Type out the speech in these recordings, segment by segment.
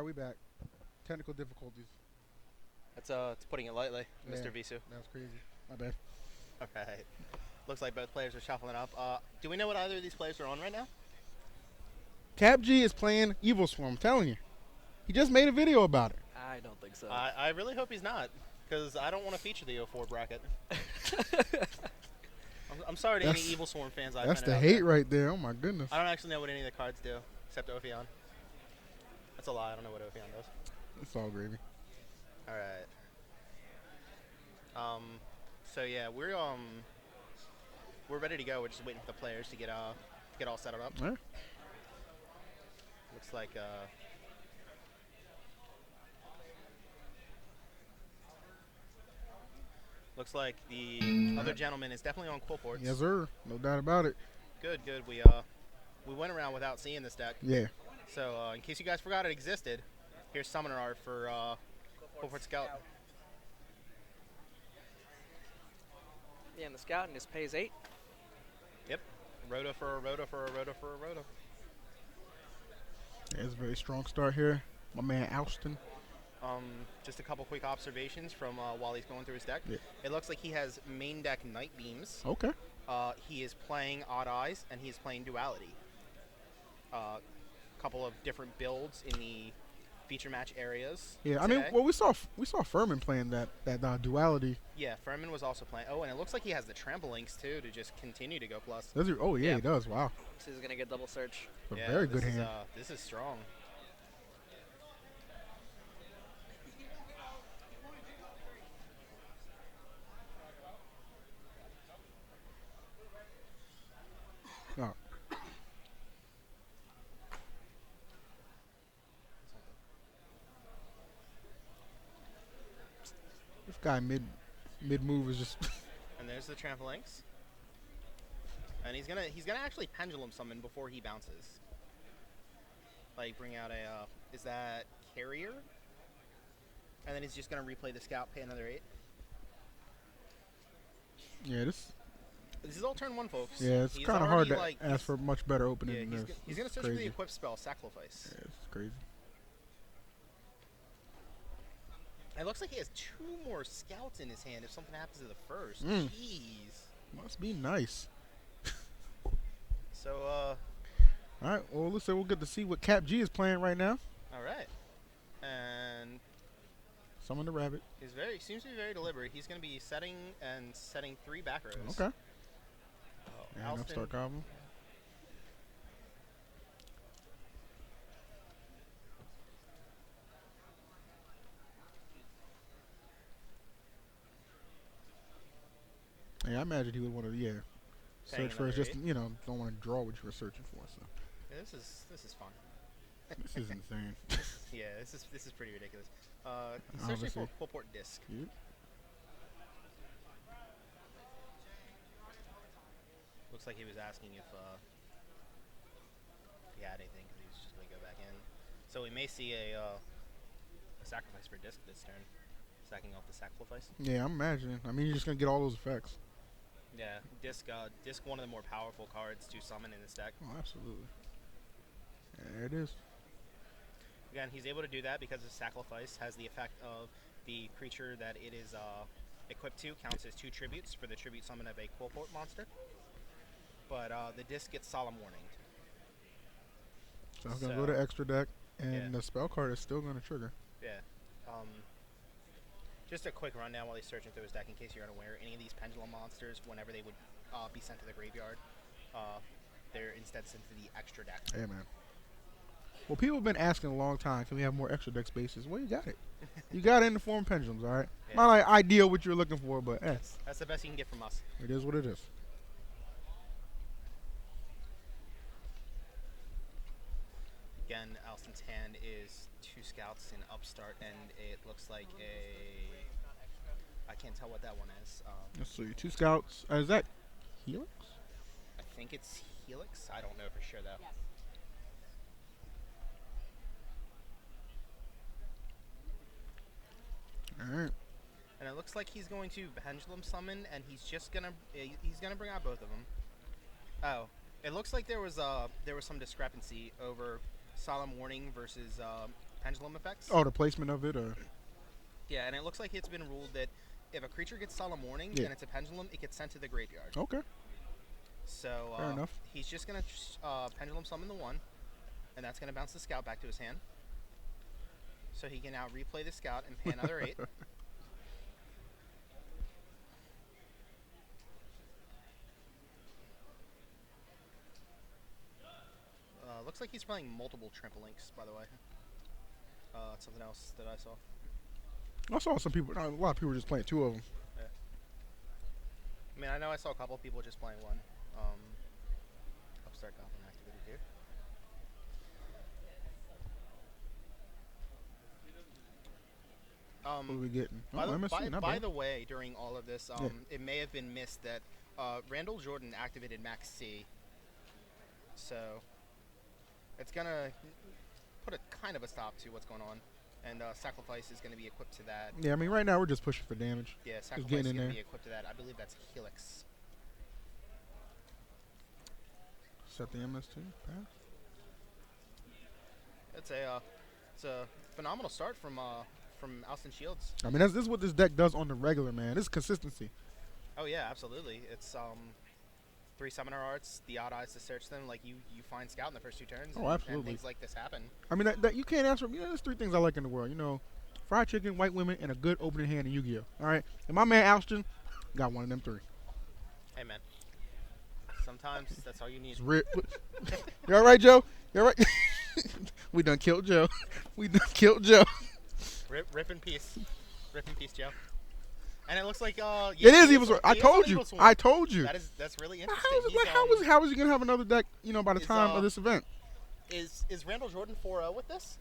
we back. Technical difficulties. That's putting it lightly, Yeah, Mr. Visu. that was crazy. My bad. All right. Looks like both players are shuffling up. Do we know what either of these players are on right now? Cap G is playing Evilswarm. I'm telling you. He just made a video about it. I don't think so. I really hope he's not, because I don't want to feature the 04 bracket. I'm sorry to any Evilswarm fans I've That's the out hate there. right there. Oh my goodness. I don't actually know what any of the cards do, except Ophion. That's a lie. I don't know what Ophion does. It's all gravy. All right. So yeah, we're ready to go. We're just waiting for the players to get all set up. All right. Looks like the other gentleman is definitely on Qliphorts. Yes, sir. No doubt about it. Good. We went around without seeing this deck. Yeah. So in case you guys forgot it existed, here's Summoner Art for Qliphort Scout. Yeah, and the scouting just pays 8. Yep. Rhoda for a Rhoda for a Rhoda for a Rhoda. Yeah, it's a very strong start here. My man Alston. Just a couple quick observations from while he's going through his deck. Yeah. It looks like he has main deck Night Beams. Okay. He is playing Odd Eyes, and he is playing Duality. Couple of different builds in the feature match areas. Yeah, today. I mean, well, we saw Furman playing that duality. Yeah, Furman was also playing. Oh, and it looks like he has the Trample Links too to just continue to go plus. Does he? Oh yeah, Yeah. he does. Wow. So he's gonna get double search. A Yeah, very good hand. This is strong. Oh. This guy mid move is just. And there's the Trample Links. And he's gonna actually Pendulum Summon before he bounces. Like bring out a is that Carrier? And then he's just gonna replay the Scout, pay another 8. Yeah, this. This is all turn 1, folks. Yeah, it's He's kind of hard already, to ask for much better opening Yeah, than this. he's gonna search for the equip spell, Sacrifice. Yeah, it's crazy. It looks like he has 2 more Scouts in his hand if something happens to the first. Mm. Jeez. Must be nice. So, All right. Well, let's say we'll get to see what Cap G is playing right now. all right. And Summon the rabbit. seems to be very deliberate. He's going to be setting 3 back rows. Okay. Oh, And Alston, upstart goblin. Yeah, I imagine he would want to search for another it. Just 8. Don't want to draw what you were searching for. So yeah, this is fun. this is insane. Yeah, this is pretty ridiculous. He's searching for a Qliphort disc. Yep. Looks like he was asking if he had anything because he was just going to go back in. So we may see a sacrifice for disc this turn, sacking off the sacrifice. Yeah, I'm imagining. I mean, you're just gonna get all those effects. Yeah, disc one of the more powerful cards to summon in this deck. Oh, absolutely. There it is. Again, he's able to do that because his sacrifice has the effect of the creature that it is equipped to counts as 2 tributes for the tribute summon of a Qliphort monster. But the disc gets Solemn Warning. So I'm gonna go to extra deck, and yeah. the spell card is still gonna trigger. Yeah. Just a quick rundown while he's searching through his deck in case you're unaware. Any of these pendulum monsters, whenever they would be sent to the graveyard, they're instead sent to the extra deck. Hey, man. Well, people have been asking a long time, can we have more extra deck spaces? Well, you got it. You got it in the form of pendulums, all right? Yeah. Not like ideal what you're looking for, but That's the best you can get from us. it is what it is. Again, Alston's hand is 2 Scouts in Upstart, and it looks like I can't tell what that one is. Let's see. 2 scouts. Is that Helix? I think it's Helix. I don't know for sure, though. All right. And it looks like he's going to Pendulum Summon, and he's gonna bring out both of them. Oh, it looks like there was some discrepancy over Solemn Warning versus pendulum effects. Oh, the placement of it, or Yeah, and it looks like it's been ruled that if a creature gets Solemn Warning Yeah. and it's a pendulum, it gets sent to the graveyard. okay, So fair enough. he's just gonna pendulum summon the 1, and that's gonna bounce the scout back to his hand. So he can now replay the scout and pay another 8. Looks like he's playing multiple Trample Links, by the way. Something else that I saw. I saw some people. A lot of people were just playing 2 of them. Yeah. I mean, I know I saw a couple of people just playing 1. Upstart Goblin activated here. What are we getting? Oh, By, the, MSC, by, not by bad. the way, during all of this, Yeah. it may have been missed that Randall Jordan activated Max C. So it's going to put a kind of a stop to what's going on. And Sacrifice is going to be equipped to that. Yeah, I mean, right now we're just pushing for damage. Yeah, getting Sacrifice is in going to there. be equipped to that. I believe that's Helix. Set the MS2. Pass. It's a phenomenal start from Alston Shields. I mean, this is what this deck does on the regular, man. This is consistency. Oh yeah, absolutely. It's 3 Summoner Arts, the Odd Eyes to search them. Like you find Scout in the first 2 turns. Oh, and absolutely. things like this happen. I mean, that you can't ask for. You know, there's 3 things I like in the world. You know, fried chicken, white women, and a good opening hand in Yu-Gi-Oh. All right, and my man Alston got one of them 3. Hey man, sometimes that's all you need. It's you all right, Joe? You all right? We done killed Joe. We done killed Joe. Rip in peace. Rip in peace, Joe. And it looks like It is Evilswarm. I told you. I told you. That's really interesting. How is he gonna have another deck? You know, by the time of this event, Is Randall Jordan 4-0 with this?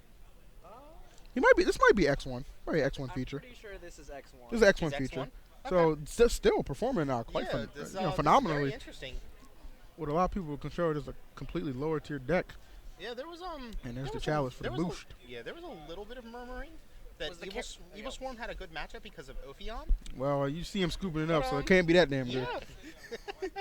he might be. This might be X1. Probably X1 feature. I'm pretty sure this is X1. This is X1 Is feature. X1? So still performing quite yeah, this, this is phenomenally. very interesting. What a lot of people consider it as a completely lower tier deck. Yeah, there was And there's there the was chalice for the there was boost. Yeah, there was a little bit of murmuring that Was the Evilswarm had a good matchup because of Ophion. Well, you see him scooping it up, so Um, it can't be that damn Yeah, good.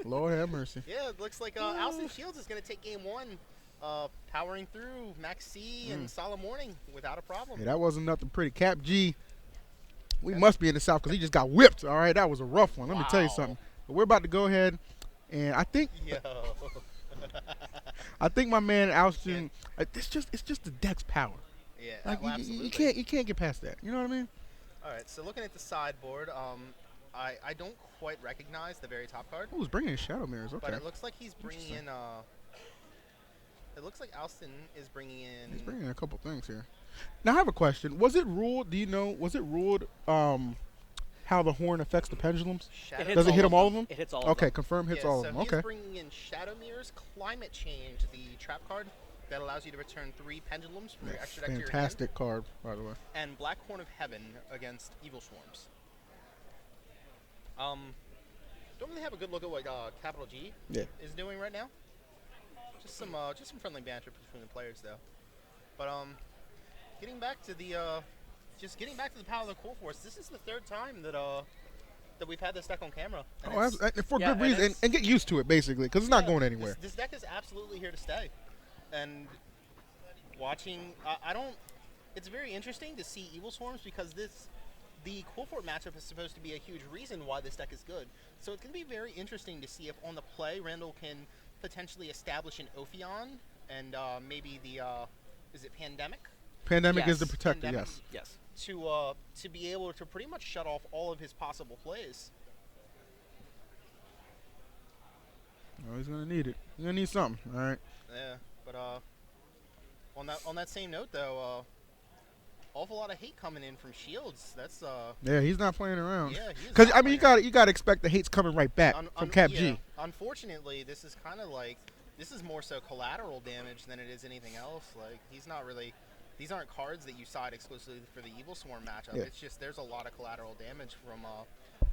Lord have mercy. yeah. It looks like Alston Shields is going to take game 1, powering through Max C and Solemn Warning without a problem. Yeah, that wasn't nothing pretty. Cap G, we must be in the South because he just got whipped. All right, that was a rough one. Let me tell you Wow. something. But we're about to go ahead, and I think Yo. my man Alston. It's just the deck's power. Yeah, Like well, you absolutely. can't get past that. You know what I mean? All right, so looking at the sideboard, I don't quite recognize the very top card, Who's bringing in Shadow Mirrors? Okay, but it looks like he's bringing in. It looks like Alston is bringing in. he's bringing in a couple things here. Now I have a question. Was it ruled? Do you know? Was it ruled? How the horn affects the pendulums? Shadow Does it hit them all of them? It hits all of Okay, them. confirm hits yeah, all so of them. he's Okay. bringing in Shadow Mirrors, Climate Change, the trap card that allows you to return 3 pendulums from your extra deck to your hand, Fantastic card, by the way. and Black Horn of Heaven against Evil Swarms. Don't really have a good look at what Capital G Yeah. is doing right now. Just some friendly banter between the players though. But getting back to the power of the Qliphorts. This is the 3rd time that we've had this deck on camera. And Oh, it's- for yeah, good reason, it's- and get used to it, basically, because it's not yeah, going anywhere. This deck is absolutely here to stay. And watching, I don't. It's very interesting to see Evil Swarms because the Qliphort matchup is supposed to be a huge reason why this deck is good. So it's going to be very interesting to see if on the play Randall can potentially establish an Ophion and maybe the is it Pandemic Pandemic is Yes. the protector, Pandemic. yes. Yes. to be able to pretty much shut off all of his possible plays. Oh, he's gonna need it. He's gonna need something. All right. Yeah, but on that same note though, awful lot of hate coming in from Shields. That's Yeah, he's not playing around. yeah, he is Because not I mean, playing you gotta expect the hate's coming right back from Cap yeah, G. Unfortunately, this is kind of like this is more so collateral damage than it is anything else. Like he's not really. These aren't cards that you side exclusively for the Evilswarm matchup. Yeah. It's just there's a lot of collateral damage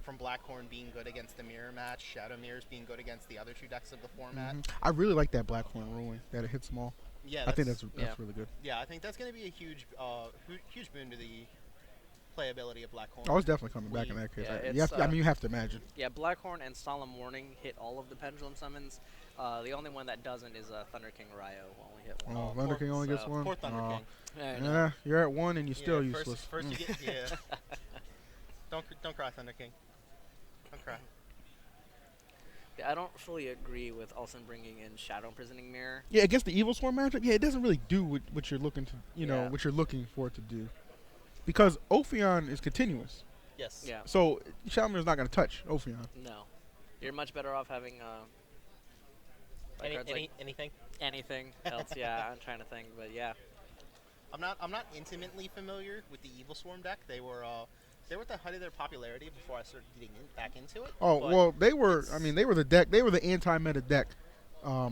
from Blackhorn being good against the mirror match, Shadow Mirrors being good against the other 2 decks of the format. I really like that Blackhorn ruling that it hits them all. Yeah, I think that's yeah. really good. yeah. I think that's going to be a huge huge boon to the playability of Blackhorn. Oh, it's definitely coming back in that case. Yeah, You have it's, to, I mean, you have to imagine. Yeah, Blackhorn and Solemn Warning hit all of the pendulum summons. The only one that doesn't is Thunder King Ryo. Will only hit one. Oh, Thunder King only gets so- one. Poor Thunder Oh, King. I know. yeah, you're at one and you're still Yeah, useless. First Mm. you get Don't cry, Thunder King. Don't cry. Yeah, I don't fully agree with Alston bringing in Shadow Imprisoning Mirror. Yeah, against the Evilswarm matchup, yeah, it doesn't really do what you're looking to, Yeah. what you're looking for it to do, because Ophion is continuous. Yes. Yeah. So Shadowmirror's not going to touch Ophion. No. You're much better off having cards like Anything? anything else. Yeah, I'm trying to think, but yeah. I'm not intimately familiar with the Evilswarm deck. They were at the height of their popularity before I started getting back into it. Oh but well, they were. it's- I mean, they were the deck. They were the anti-meta deck. A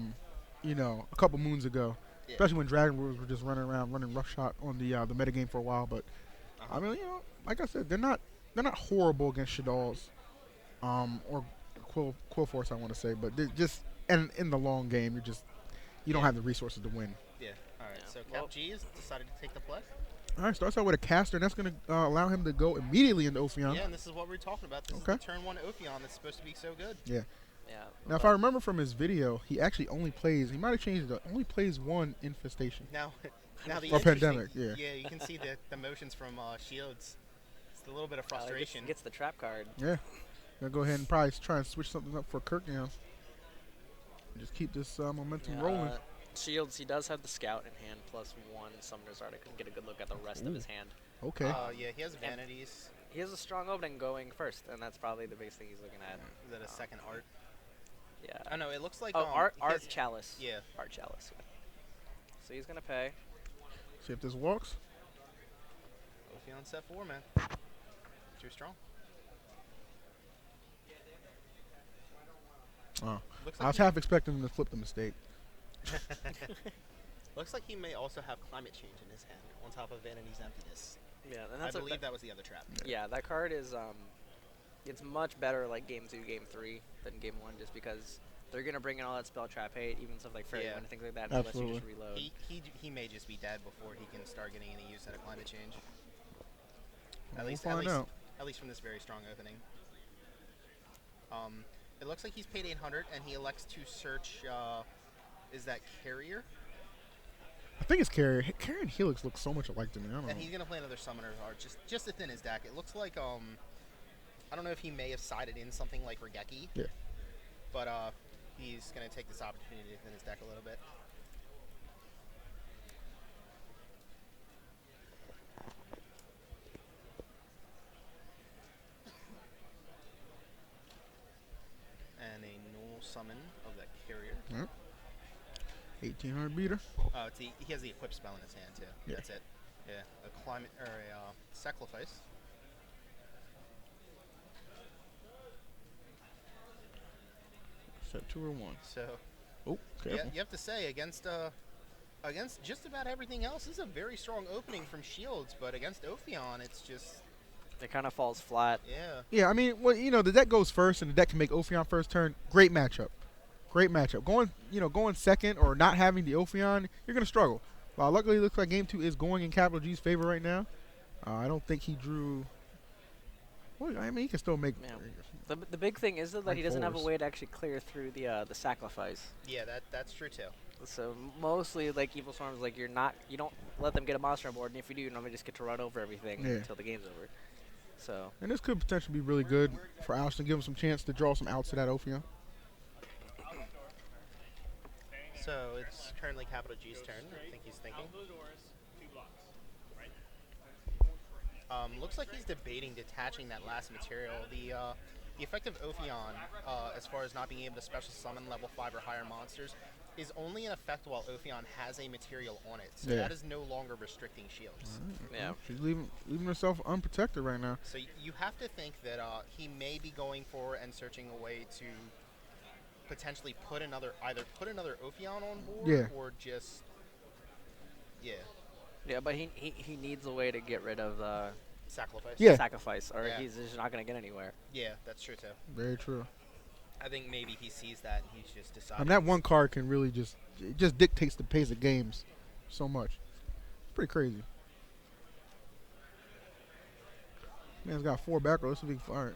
couple moons ago, Yeah. especially when Dragon Rules were just running around running roughshod on the meta game for a while. But Uh-huh. I mean, like I said, they're not horrible against Shaddolls, or Qliphorts, I want to say. But they're just and in the long game, you don't Yeah. have the resources to win. Yeah. All right. Yeah. So Well- Cap G has decided to take the play. All right, starts out with a caster, and that's going to allow him to go immediately into Ophion. Yeah, and this is what we're talking about. This Okay. is the turn 1 Ophion that's supposed to be so good. Yeah. Now, if I remember from his video, he actually only plays. He might have changed it. Only plays one infestation. Now the Or interesting- Pandemic, yeah. Yeah, you can see the motions from Shields. It's a little bit of Gets, frustration. gets the trap card. Yeah. Gonna go ahead and probably try and switch something up for Kirk now. Just keep this momentum Yeah, rolling. Shields, he does have the Scout in hand, plus one Summoner's Art. I couldn't get a good look at the rest of his hand. Okay. Yeah, he has vanities. He has a strong opening going first, and that's probably the biggest thing he's looking at. Is that a second art? Yeah. Oh no, it looks like Oh, Art he has- Chalice. Yeah. Art Chalice. Yeah. So he's gonna pay. See if this works. Ophion set 4, man. Too strong. Oh. Looks I like was half expecting him to flip the mistake. Looks like he may also have climate change in his hand on top of Vanity's emptiness. Yeah, and I that's believe that was the other trap. Yeah, that card is it's much better like game 2, game 3 than game 1, just because they're gonna bring in all that spell trap hate, even stuff like fairy Yeah. wind and things like that, unless you just Absolutely. reload. He may just be dead before he can start getting any use out of climate change. We'll find out. At least from this very strong opening. It looks like he's paid 800 and he elects to search. Is that Carrier? I think it's Carrier. Carrier and Helix look so much alike to me. I don't And know. he's gonna play another Summoner's Art just to thin his deck. It looks like I don't know if he may have sided in something like Regeki. Yeah. But he's gonna take this opportunity to thin his deck a little bit. And a null summon of that Carrier. 1800 beater. He has the equip spell in his hand too. Yeah. That's it. Yeah, a climate or a sacrifice. Set 2 or 1. So Oh, yeah, careful. you have to say against just about everything else, this is a very strong opening from Shields, but against Ophion, it's just It kind of falls flat. yeah. Yeah, I mean, the deck goes first, and the deck can make Ophion first turn. Great matchup. Great matchup. Going second or not having the Ophion, you're gonna struggle. Luckily, it looks like Game 2 is going in Capital G's favor right now. I don't think he drew. Well, I mean, he can still make. Yeah. The big thing is though, that Like he doesn't have a fours. way to actually clear through the sacrifice. Yeah, that's true too. So mostly like Evilswarms, like you don't let them get a monster on board, and if you do, you normally just get to run over everything Yeah. until the game's over. So And this could potentially be really good for Alston, give him some chance to draw some outs to that Ophion. So it's currently Capital G's turn. I think he's thinking. Looks like he's debating detaching that last material. The effect of Ophion, as far as not being able to special summon level 5 or higher monsters, is only in effect while Ophion has a material on it. So Yeah. that is no longer restricting Shields. yeah, She's leaving herself unprotected right now. So you have to think that he may be going for and searching a way to potentially either put another Ophion on board Yeah. or just yeah, but he needs a way to get rid of the sacrifice. Yeah. sacrifice, or Yeah. he's just not gonna get anywhere. Yeah, that's true too. Very true. I think maybe he sees that and he's just I decided. mean, that one card can really just dictates the pace of games so much. It's pretty crazy. Man's got 4 back rows. This will be fire.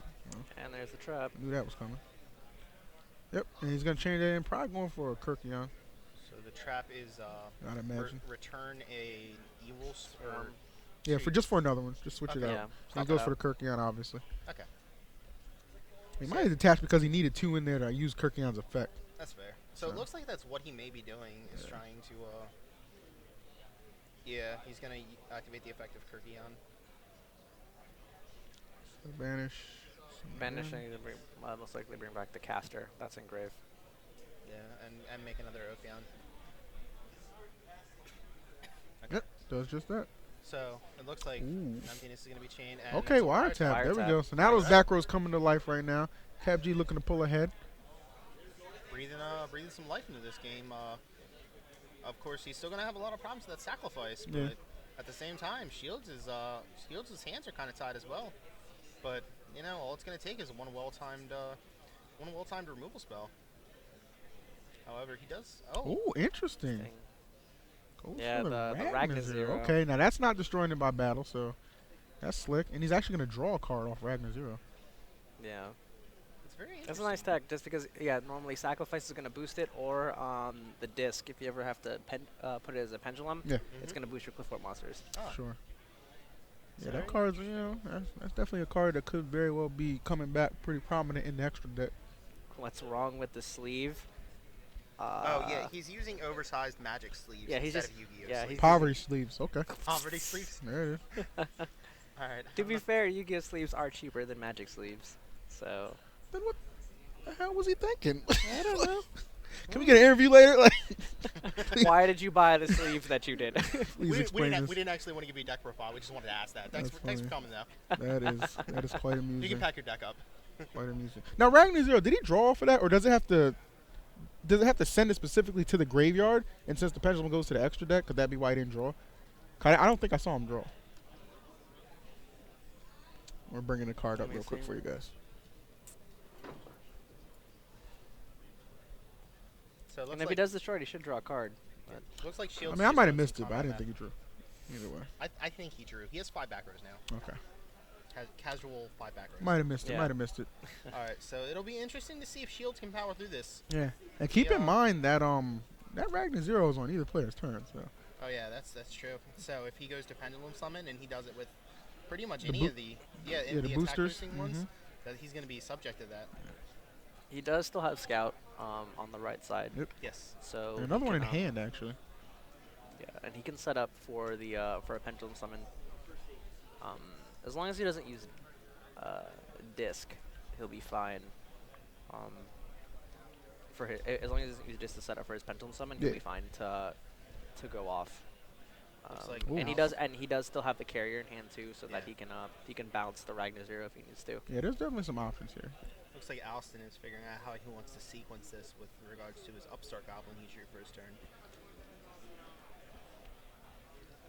And there's the trap. Knew that was coming. Yep, and he's gonna change that and probably going for a Kirkion. So the trap is I'd imagine. return a evil swarm. Yeah, for another one. Just switch it Okay. out. Yeah. And he swap goes it for out. the Kirkion, obviously. Okay, He might have detached because he needed 2 in there to use Kirkion's effect. that's fair. So it looks like that's what he may be doing is trying to. Yeah, he's gonna activate the effect of Kirkion. So banish. Banishing to bring, most likely bring back the caster. That's engrave. Yeah, and make another Ophion. Yep, does just that. So it looks like Ooh. Emptiness is gonna be chained. And Okay, it's a wire tap. Wire There we tap. go. So now those back rows coming to life right now. Cap G looking to pull ahead. Breathing some life into this game. Of course, he's still gonna have a lot of problems with that sacrifice, but Yeah. at the same time, Shields' hands are kind of tied as well. But you know, all it's gonna take is one well-timed removal spell. However, he does. Oh, Ooh, interesting. Thing. Goes Yeah, for the Ragnar Zero. Okay, now that's not destroying it by battle, so that's slick. And he's actually going to draw a card off Ragnar Zero. Yeah. it's very interesting. That's a nice tech, just because, yeah, normally Sacrifice is going to boost it, or the disc, if you ever have to put it as a pendulum, Yeah. it's going to boost your Qliphort monsters. Oh, Sure. Yeah, Sorry. that card's, that's definitely a card that could very well be coming back pretty prominent in the extra deck. What's wrong with the sleeve? Oh yeah, he's using oversized magic sleeves Yeah, he's instead just- of Yu-Gi-Oh! yeah, sleeves. he's- Poverty sleeves. Okay. Poverty sleeves. There it is. All right. To be fair, Yu-Gi-Oh! Sleeves are cheaper than Magic sleeves, so... Then what the hell was he thinking? I don't know. Can we get an interview later? Like, Why did you buy the sleeve that you did? please we explain didn't this. we didn't actually want to give you a deck profile. We just wanted to ask that. Thanks That's for funny. coming though. That is quite You amusing. can pack your deck up. Quite amusing. Now Ragnar Zero, did he draw for that, or does it have to? Does it have to send it specifically to the graveyard? And since the pendulum goes to the extra deck, could that be why he didn't draw? 'Cause I don't think I saw him draw. We're bringing the card up Let me real quick see. for you guys. So it And looks if he like does destroy it, he should draw a card. But looks like I Shields. mean, I just might have doing missed some it, but I didn't combat think he drew. Either way, I think he drew. He has 5 back rows now. okay. Casual 5 back rows. Might have missed it. Yeah. Might have missed it. All right, so it'll be interesting to see if Shields can power through this. Yeah. And keep in Yeah. mind that that Ragnar Zero is on either player's turn. So Oh yeah, that's true. So if he goes to Pendulum Summon and he does it with pretty much The any boo- of the the attack boosters. boosting ones, Mhm. that he's going to be subject to that. he does still have Scout on the right side. Yep. Yes. So And another he one in can, hand actually. Yeah, and he can set up for the for a pendulum summon. As long as he doesn't use disc, he'll be fine. As long as he doesn't use disc to set up for his pendulum summon, he'll Yeah. be fine to go off. Looks like And he Alston- does still have the carrier in hand too, so that Yeah. he can bounce the Ragnar Zero if he needs to. Yeah, there's definitely some options here. Looks like Alston is figuring out how he wants to sequence this with regards to his Upstart Goblin he drew for his turn.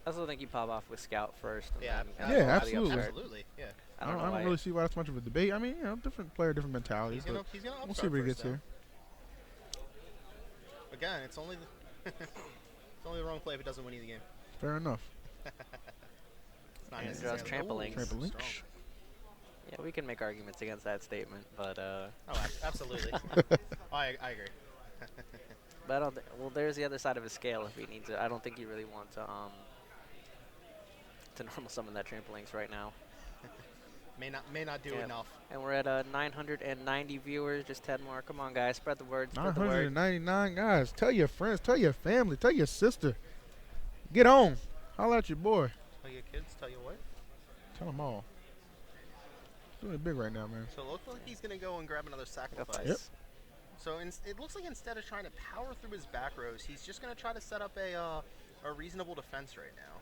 I also think you pop off with Scout first. And Yeah, then Yeah, go for the absolutely. Upstart. Absolutely, yeah. I I don't know don't why. really see why that's much of a debate. I mean, different player, different mentality. He's But gonna Upstart we'll see what he first, gets though. here. Again, it's only the it's only the wrong play if it doesn't win you the game. Fair enough. It's not And necessarily draws Trampolinx. Trampolinx. strong. Yeah, we can make arguments against that statement, but Oh, absolutely. I agree. but I don't. Well, there's the other side of his scale. If he needs it, I don't think you really want to normal summon that Trampolinx right now. May not do Yeah. enough. And we're at 990 viewers. Just 10 more. Come on, guys, spread the word. Spread the word. 999 guys. Tell your friends. Tell your family. Tell your sister. Get on. Holla at your boy. Tell your kids, tell you what. Tell them all. Doing it big right now, man. So it looks like he's gonna go and grab another sacrifice. Yep. So it looks like instead of trying to power through his back rows, he's just gonna try to set up a reasonable defense right now.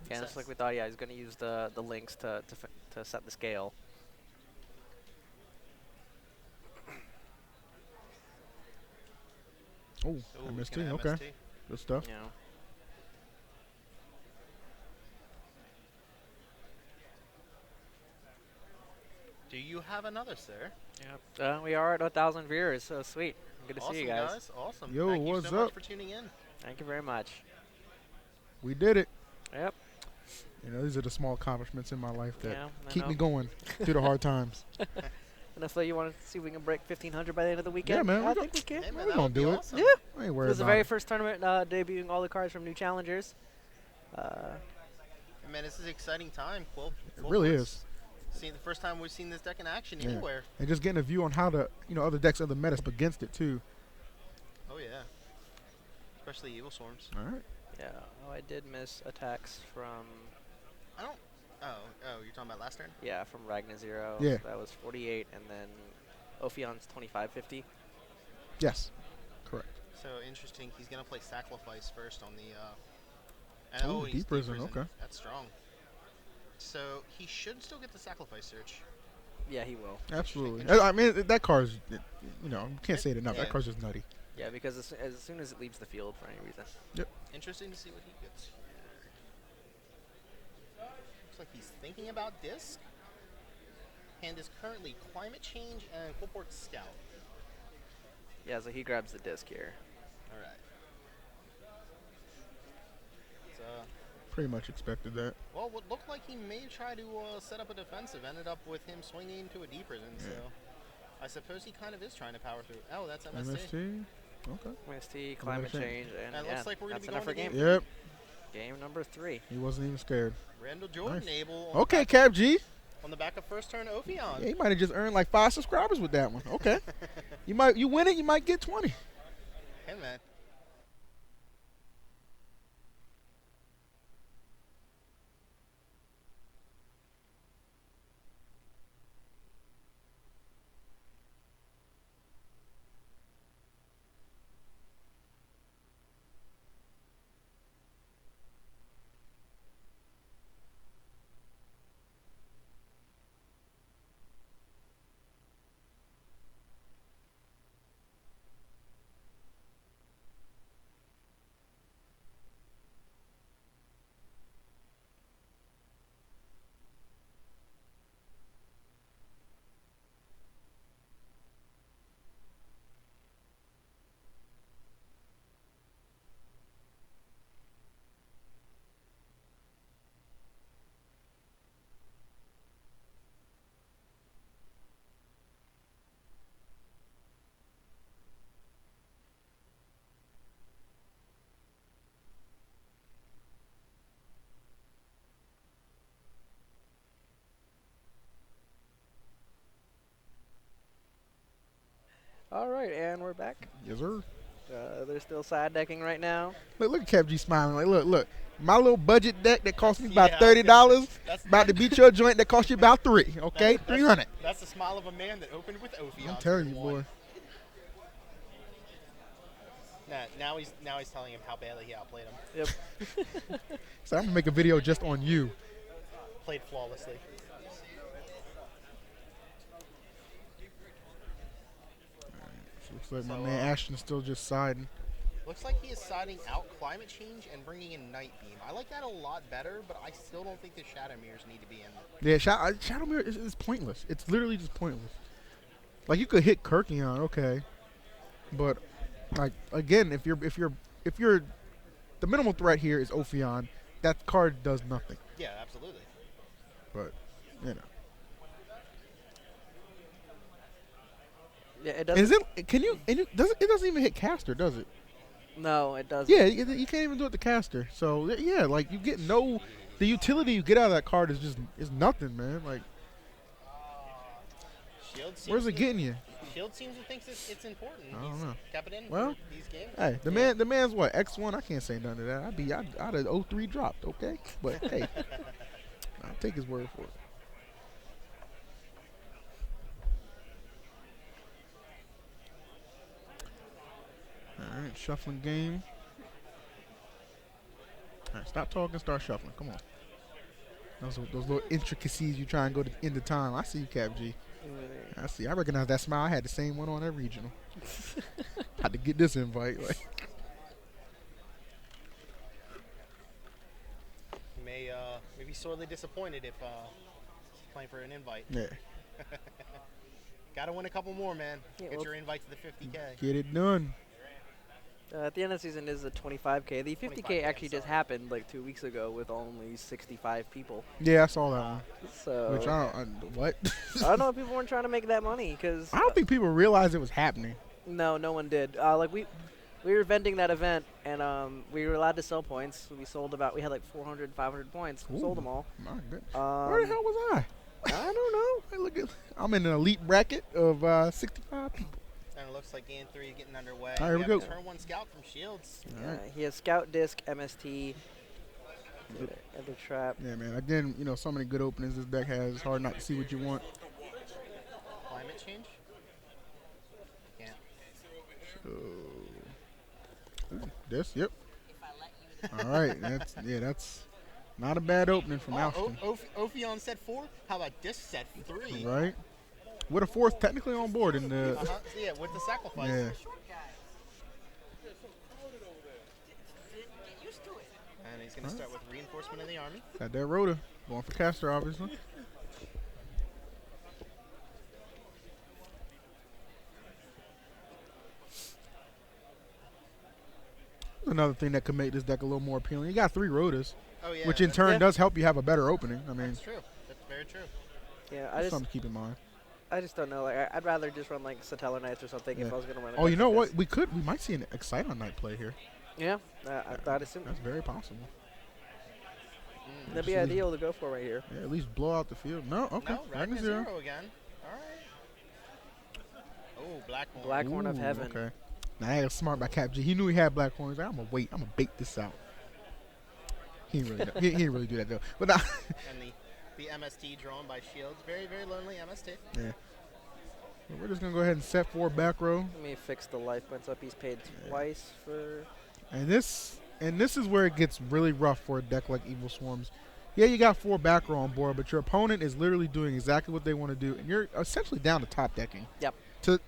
Yeah, just like we thought. Yeah, he's gonna use the links to set the scale. Oh, Ooh, he's MST. gonna Okay. MST. Good stuff. You know. Do you have another, sir? Yep. We are at 1,000 viewers, so sweet. Good to awesome, see you guys. Awesome. Yo, Thank you what's so much up? for tuning in. Thank you very much. We did it. Yep. These are the small accomplishments in my life that Yeah, I keep me know. going through the hard times. NFL, you want to see if we can break 1,500 by the end of the weekend? Yeah, man. I think we can. Hey, man, We that gonna would be do it. awesome. Yeah. I ain't It worried was the about very it. first tournament debuting all the cards from new challengers. Hey, man, this is an exciting time. It really is. See, the first time we've seen this deck in action Yeah. anywhere. And just getting a view on how the other decks, other metas against it too. Oh yeah. Especially Evilswarms. All right. Yeah. Oh, I did miss attacks from I don't. Oh, you're talking about last turn? from Ragnar Zero. Yeah. So that was 48, and then Ophion's 2550. Yes. Correct. So interesting. He's gonna play Sacrifice first on the. Ooh, he's Deep Prison, okay. That's strong. So he should still get the Sacrifice search. Yeah, he will. Absolutely. I mean, that card's, you can't say it enough. Yeah. That card's just nutty. Yeah, because as soon as it leaves the field for any reason. Interesting to see what he gets. Looks like he's thinking about Disc. Hand is currently Climate Change and Qliphorts Scout. Yeah, so he grabs the disc here. All right. So, Pretty much expected that. well, what looked like he may try to set up a defensive ended up with him swinging into a deep prison. Yeah. So, I suppose he kind of is trying to power through. Oh, that's MST. MST. Okay. MST, climate change, and And it yeah, looks like we're gonna that's be enough for going to game. Yep. Game number 3. He wasn't even scared. Randall Jordan Nice. Abel Okay, Cap G. on the back of first turn Ophion. Yeah, he might have just earned like 5 subscribers with that one. Okay. You win it, you might get 20. Hey, man. All right, and we're back. Yes, sir. They're still side decking right now. Look at Cap G smiling. Like, look. My little budget deck that cost me about Yeah, $30, that's about to beat your joint that cost you about $3. Okay, That's- 300. That's the smile of a man that opened with Ophion. I'm telling you, boy. Now he's telling him how badly he outplayed him. Yep. So I'm gonna make a video just on you. Played flawlessly. Looks like my So, man Ashton's still just siding. Looks like he is siding out Climate Change and bringing in Night Beam. I like that a lot better, but I still don't think the Shadow Mirrors need to be in there. Yeah, Shadow Mirror is pointless. It's literally just pointless. Like you could hit Kirkion, okay, but like again, if you're the minimal threat here is Ophion, that card does nothing. Yeah, absolutely. But you know, Yeah, it and doesn't. it doesn't even hit caster, does it? No, it doesn't. Yeah, you can't even do it to caster. So yeah, like you get the utility you get out of that card is nothing, man. Like Shield seems where's it to- getting you? Shield seems to think it's important. I don't He's know. kept it in Well, for these games. Hey, the man's what, X1? I can't say none of that. I'd have 03 dropped, okay? But hey, I'll take his word for it. All right, shuffling game. All right, stop talking, start shuffling. Come on. Those little intricacies you try and go into time. I see you, Cap G. I see. I recognize that smile. I had the same one on that regional. Had to get this invite. Like. He may be sorely disappointed if he's playing for an invite. Yeah. Got to win a couple more, man. Yeah, Get well- your invite to the 50K. Get it done. At the end of the season is a 25K. The 50K 25K, actually just sorry. happened like 2 weeks ago with only 65 people. Yeah, I saw that one. So Which what? I don't know if people weren't trying to make that money because I don't think people realized it was happening. no one did. Like we were vending that event and we were allowed to sell points. We had like 400, 500 points. Ooh. Sold them all. My goodness. Where the hell was I? I don't know. Hey, look at, I'm in an elite bracket of 65 people. And it looks like game 3 getting underway. All right, here we have go. Turn 1 scout from Shields. Yeah, he has Scout Disc, MST, Other Trap. Yeah, man. Again, so many good openings this deck has. It's hard not to see what you want. Climate change? Can't. So, this, yep. All right, that's not a bad opening from Alston. Ophion set 4? How about Disc set 3? Right. With a 4th technically on board in the. Yeah, with the sacrifice. Yeah. And he's going to start with reinforcement in the army. Got that rotor. Going for caster, obviously. Another thing that could make this deck a little more appealing. You got 3 rotors, Oh, yeah. which in turn does help you have a better opening. I mean, That's true. That's very true. Yeah, that's something to keep in mind. I just don't know. Like I'd rather just run like Satellar Knights or something if I was gonna run. Oh, you know what? We might see an Excite on Night play here. Yeah, I'd assume That's very possible. that'd be ideal to go for right here. Yeah, at least blow out the field. No, okay. No, Ragnar 0 again. All right. Oh, Blackhorn. Blackhorn of Heaven. Okay. Now, that was smart by Cap G. He knew he had Blackhorn. He's like, I'm going to wait. I'm going to bait this out. He didn't really, he didn't really do that, though. But And the MST drawn by Shields. Very, very lonely MST. yeah. Well, we're just going to go ahead and set 4 back row. Let me fix the life points up. He's paid twice for. And this is where it gets really rough for a deck like Evilswarms. Yeah, you got 4 back row on board, but your opponent is literally doing exactly what they want to do, and you're essentially down to top decking. Yep. To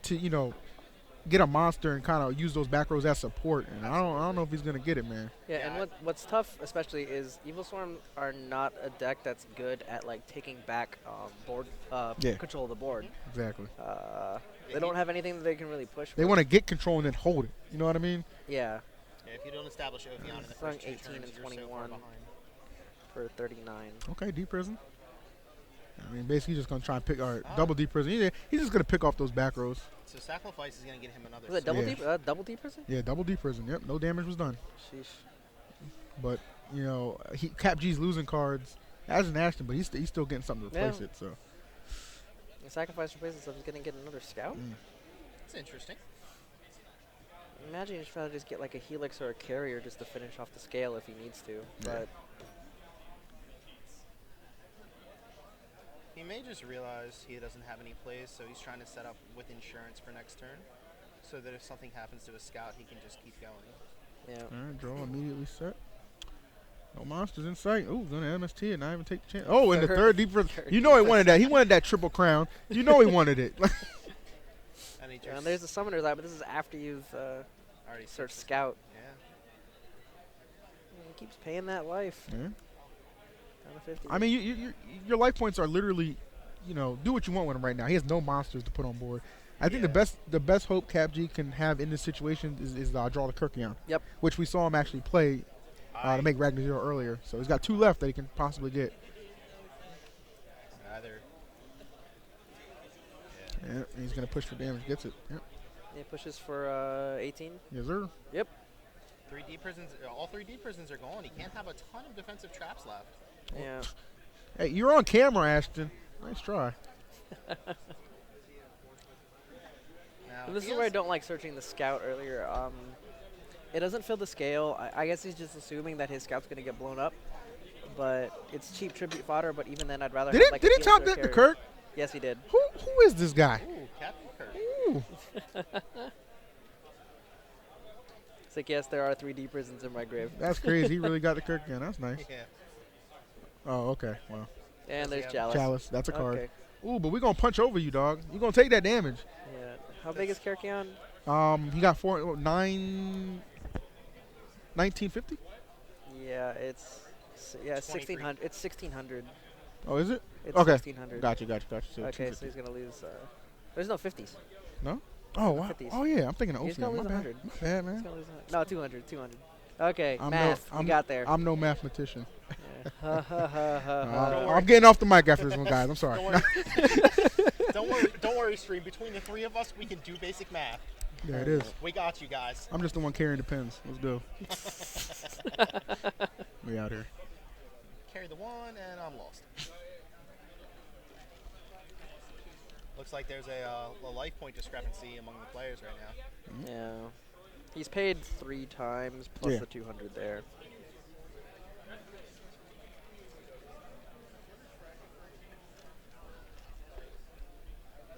get a monster and kind of use those back rows as support, and I don't know if he's gonna get it, man. Yeah, and what's tough, especially, is Evilswarm are not a deck that's good at like taking back board control of the board. Exactly. They don't have anything that they can really push. They want to get control and then hold it. You know what I mean? Yeah. Yeah, if you don't establish Ophion in the first 2 18 turns, and you're so 21. far behind. For 39. Okay, deep prison. I mean, basically, he's just gonna try and pick double deep prison. He's just gonna pick off those back rows. So sacrifice is going to get him another. Was it double Yeah. deep? Double deep prison? Yeah, double deep prison. Yep, no damage was done. Sheesh. But Cap G's losing cards as an Ashton, but he's still getting something to replace Yeah. it. So The sacrifice replaces stuff. He's gonna get another scout. That's interesting. Imagine he's trying to just get like a helix or a carrier just to finish off the scale if he needs to. But He may just realize he doesn't have any plays, so he's trying to set up with insurance for next turn, so that if something happens to a scout, he can just keep going. yeah. all right, draw immediately set. No monsters in sight. Oh, gonna MST and not even take the chance. Oh, and the third deep prison. You know he wanted that. He wanted that triple crown. You know he wanted it. And he just And there's the summoner's eye, but this is after you've already searched fixed it. scout. Yeah. He keeps paying that life. Yeah. Down to 50. I mean, your life points are literally, do what you want with him right now. He has no monsters to put on board. I think the best hope Cap G can have in this situation is draw the Kirkion. Yep. Which we saw him actually play to make Ragnar 0 earlier. So he's got 2 left that he can possibly get. Either. Yeah, and he's gonna push for damage. Gets it. Yep. He pushes for 18. Yes, sir. Yep. 3 D prisons. All 3 D prisons are gone. He can't have a ton of defensive traps left. Yeah. Hey, you're on camera, Ashton. Nice try. Now, And this he is where I has- don't like searching the scout earlier. It doesn't fill the scale. I guess he's just assuming that his scout's gonna get blown up. But it's cheap tribute fodder. But even then, I'd rather Did have he like did a he top helix or a deck the carrier. Kirk? Yes, he did. Who is this guy? Ooh, Captain Kirk. Ooh. It's like, yes, there are 3D prisons in my grave. That's crazy. He really got the Kirkion. That's nice. Yeah. Oh, okay. Well, And there's Yeah. Chalice. Chalice. That's a card. Okay. Ooh, but we're gonna punch over you, dog. You're gonna take that damage. Yeah. How big is Kerkion? He got 1950. Yeah, it's 23. 1600. It's 1600. Oh, is it? It's Okay. 1600. Gotcha. So Okay, so 250. he's gonna lose. There's no 50s. No? Oh, wow. 50s. Oh, yeah. I'm thinking of He's gonna Ophion. lose My bad. 100. My bad, He's man. gonna lose 100. No, 200. 200. Okay, I'm math. We got there. I'm no mathematician. Yeah. Ha, ha, ha, ha, ha. worry. I'm getting off the mic after this one, guys. I'm sorry. Don't worry. Don't worry, Stream. Between the three of us, we can do basic math. Yeah, it is. We got you guys. I'm just the one carrying the pins. Let's go. We out here. Carry the one, and I'm lost. Looks like there's a life point discrepancy among the players right now. Yeah. He's paid 3 times plus Yeah. the 200 there.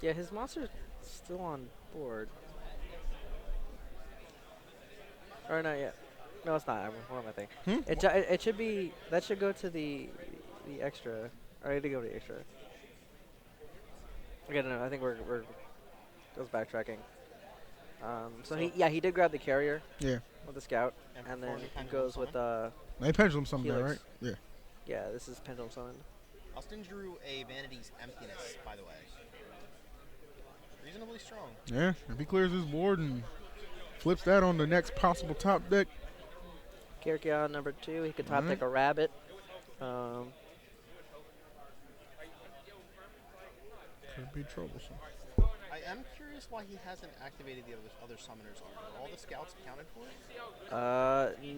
Yeah, his monster's still on board. Or not yet. No, it's not. What am I thinking? It should be. That should go to the extra. Or I need to go to the extra. Okay, no, I think we're goes backtracking. So he did grab the carrier. Yeah. With the scout, And and then perform the he pendulum goes with They pendulum something there, right? Helix. Yeah. yeah. This is pendulum summon. Alston drew a Vanity's Emptiness, by the way. Reasonably strong. Yeah. If he clears his board and flips that on the next possible top deck. Kyrgion number 2. He could top Alright. deck a rabbit. Could be troublesome. I am curious why he hasn't activated the other summoners. Are all the scouts accounted for?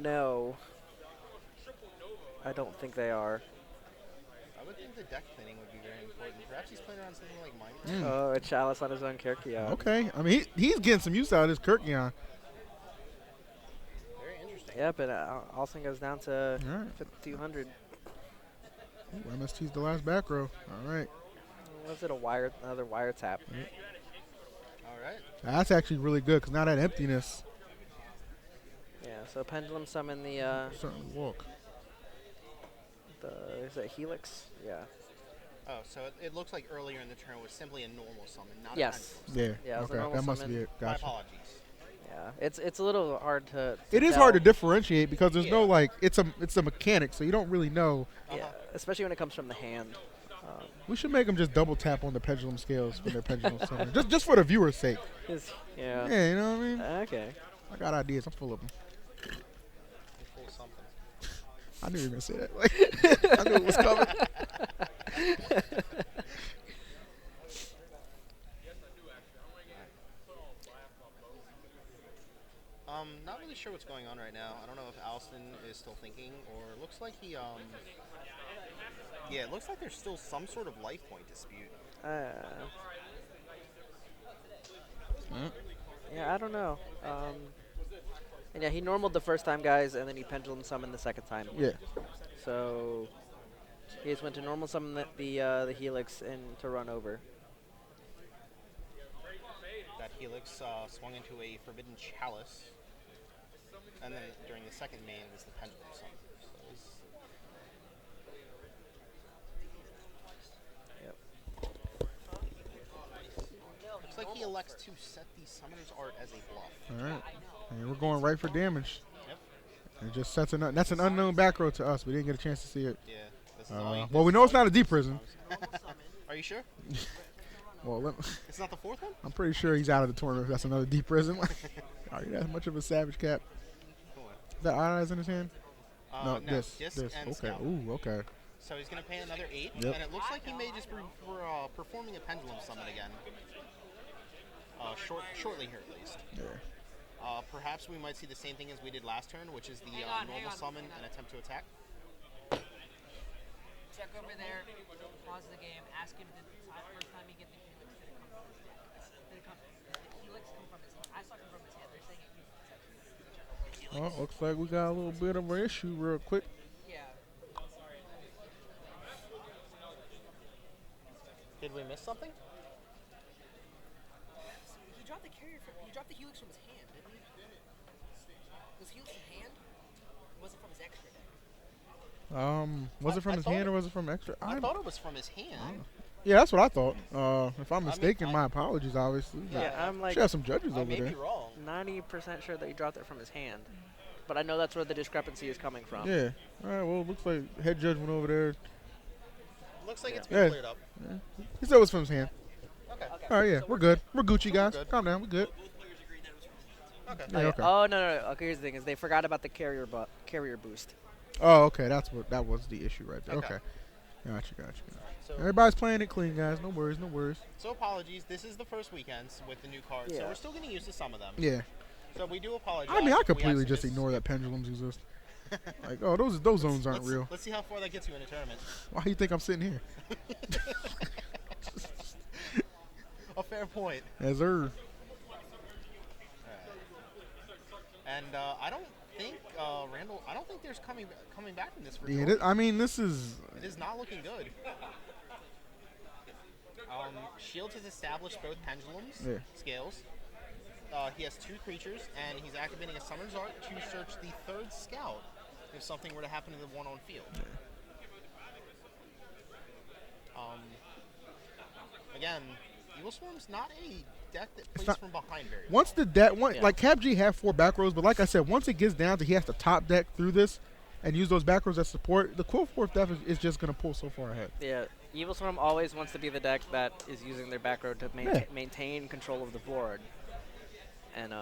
No. I don't think they are. I would think the deck cleaning would be very important. Perhaps he's playing around something like Mind. Oh, a chalice on his own Kyrgion. Okay. I mean, he's getting some use out of this Kyrgion. Very interesting. Yep, and Alston goes down to All right. 5,200. Ooh, MST's the last back row. All right. Was it another wire tap? All right. That's actually really good because now that emptiness Yeah, so pendulum summon the starting to walk. is that Helix? Yeah. Oh, so it looks like earlier in the turn was simply a normal summon, not Yes. a pendulum Yeah. Yeah, it was a okay. normal That must summon. be it. summon. My Gotcha. apologies. Yeah. It's a little hard to It is tell. hard to differentiate because there's no Yeah. like it's a mechanic, so you don't really know. Yeah, especially when it comes from the hand. We should make them just double tap on the pendulum scales when they're pendulum summon, just for the viewer's sake. Yeah. Yeah, you know what I mean. Okay. I got ideas. I'm full of them. Full something. I knew you were gonna say that. Like, I knew it was coming. Not really sure what's going on right now. I don't know if Alston is still thinking, or it looks like he yeah, it looks like there's still some sort of life point dispute. Yeah, I don't know. And yeah, he normaled the first time, guys, and then he pendulum summoned the second time. Yeah. So he just went to normal summon the Helix and to run over. That Helix swung into a Forbidden Chalice, and then during the second main was the Pendulum Summon. So it was looks like he elects to set the Summoner's Art as a bluff. All right. And we're going right for damage. Yep. And it just sets that's an unknown back row to us. We didn't get a chance to see it. Yeah. This is all you, Well, we know it's not a deep prison. Are you sure? Well, It's not the fourth one? I'm pretty sure he's out of the tournament if that's another deep prison. Are you that much of a savage, Cap? Cool. Is that eyes in his hand? No, this. Disc This. and Okay. Scout. Ooh, okay. So he's going to pay another 8, Yep. and it looks like he may just be performing a Pendulum Summon again. Shortly here, at least. Yeah. Perhaps we might see the same thing as we did last turn, which is the normal summon and attempt to attack. Check over there, pause the game, ask him first time he get the Helix, did it come from his deck? Did the Helix come from his hand? I saw it come from his hand. They're saying it Well, looks like we got a little bit of an issue real quick. Yeah. Did we miss something? He dropped the carrier he dropped the Helix from his hand, didn't he? Was Helix in hand? Or was it from his extra deck? Was it from I his thought hand it- or was it from extra? I thought it was from his hand. Yeah, that's what I thought. If I'm mean, mistaken, my apologies, obviously. Yeah, I'm like Should have some judges I over may there. be wrong. 90% sure that he dropped it from his hand. But I know that's where the discrepancy is coming from. Yeah. All right. Well, it looks like head judge went over there. Looks like it's Yeah. been cleared up. He said it was from his hand. Okay. All right, yeah, So we're good. We're Gucci, we're guys. good. Calm down, we're good. Okay. Yeah, Okay. okay. Oh no. Okay, here's the thing: is they forgot about the carrier boost. Oh, okay, that was the issue right there. Okay. Okay, gotcha. So, Everybody's playing it clean, guys. No worries, no worries. so apologies. This is the first weekends with the new cards, so Yeah. we're still getting used to some of them. Yeah, So we do apologize. I mean, I We completely actually just ignore that pendulums exist. Like, oh, those zones aren't real. Let's see how far that gets you in a tournament. Why do you think I'm sitting here? A fair point. As er. And I don't think Randall. I don't think there's coming back from this for Yeah, Jordan. I mean, this is. It is not looking good. Shields has established both pendulums, Yeah. scales. He has 2 creatures, and he's activating a Summoner's Art to search the 3rd scout if something were to happen to the one on field. Again, Evilswarm's not a deck that plays not- from behind very well. Once the deck, Yeah. like Cap G have 4 back rows, but like I said, once it gets down to he has to top deck through this and use those back rows as support, the Qliphort deck is just gonna pull so far ahead. Yeah, Evilswarm always wants to be the deck that is using their back row to maintain control of the board. And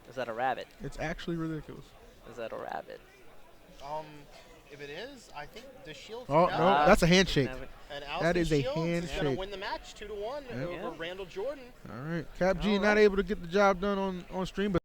is that a rabbit? It's actually ridiculous. Is that a rabbit? If it is, I think the Shield. Oh no, that's a handshake. And That is a Shields is going handshake. to win the match 2-1 Yep. over Randall Jordan. All right, Cap G All not right. able to get the job done on stream, but